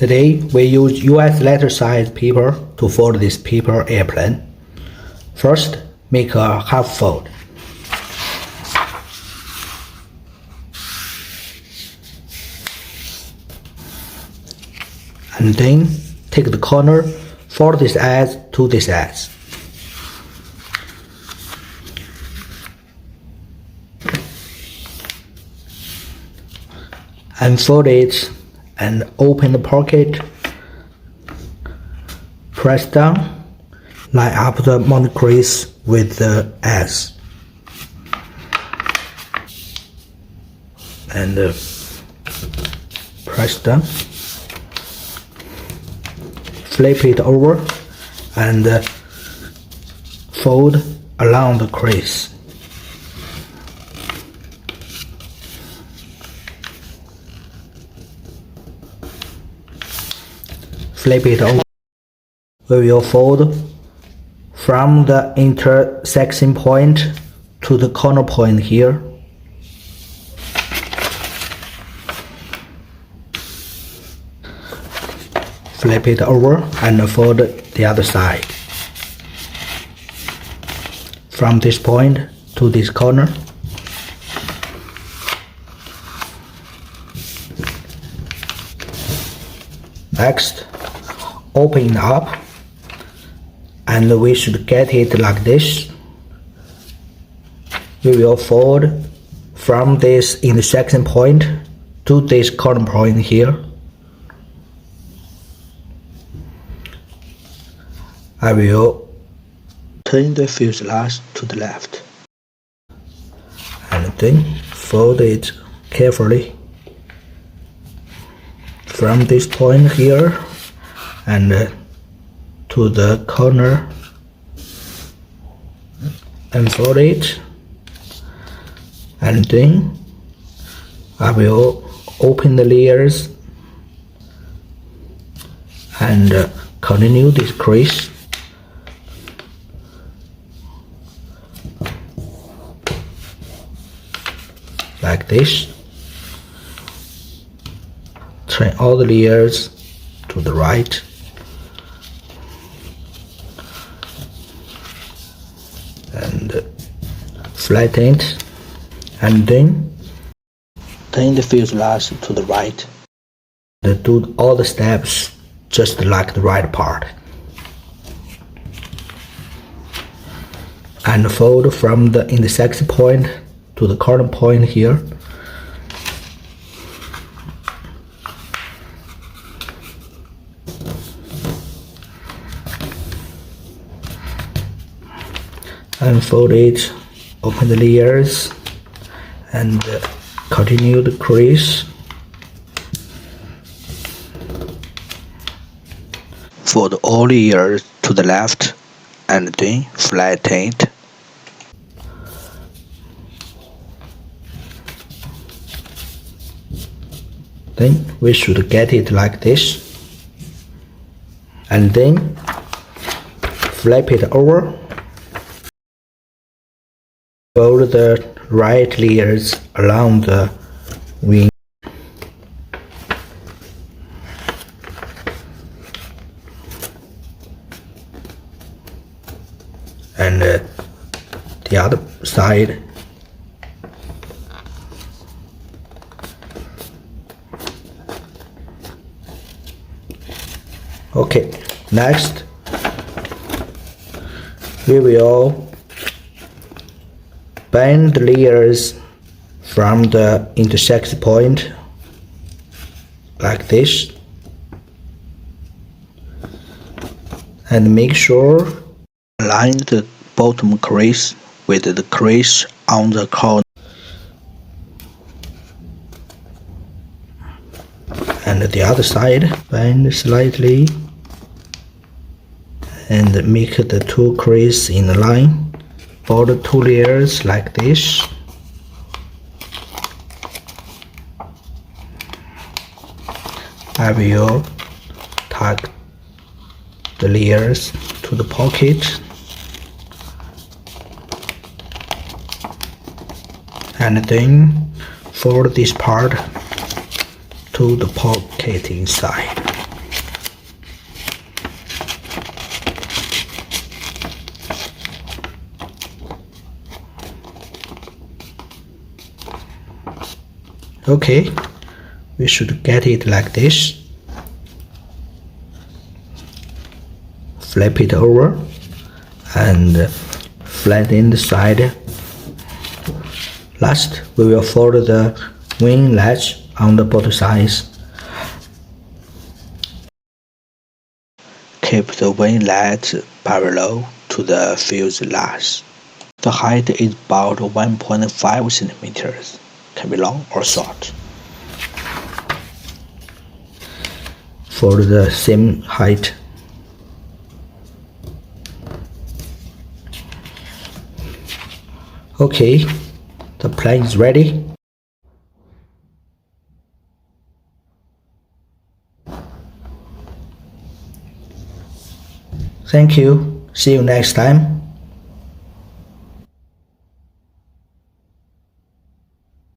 Today, we use US letter size paper to fold this paper airplane. First, make a half fold. And then, take the corner, fold this edge to this edge. And fold it and open the pocket. Press down, line up the mount crease with the edge. And press down. Flip it over and fold along the crease. Flip it over. We will fold from the intersection point to the corner point here. Flip it over and fold the other side. From this point to this corner. Next, open it up, and we should get it like this. We will fold from this intersection point to this corner point here. I will turn the fuselage to the left and then fold it carefully from this point here and to the corner, and fold it, and then I will open the layers and continue this crease like this. Turn all the layers to the right. And flatten it, and then turn the fuselage to the right. Do all the steps just like the right part. And fold from the intersection point to the corner point here. And fold it, open the layers, and continue the crease. Fold all layers to the left, and then flatten it. Then we should get it like this. And then flip it over. Fold the right layers along the wing. And the other side. Okay, next we will bend the layers from the intersection point like this, and make sure align the bottom crease with the crease on the corner, and the other side bend slightly and make the two creases in a line. Fold two layers like this. I will tuck the layers to the pocket and then fold this part to the pocket inside. Okay, we should get it like this. Flip it over and flatten the side. Last, we will fold the wing latch on the both sides. Keep the wing latch parallel to the fuselage. The height is about 1.5 centimeters, can be long or short. For the same height. Okay, the plane is ready. Thank you. See you next time.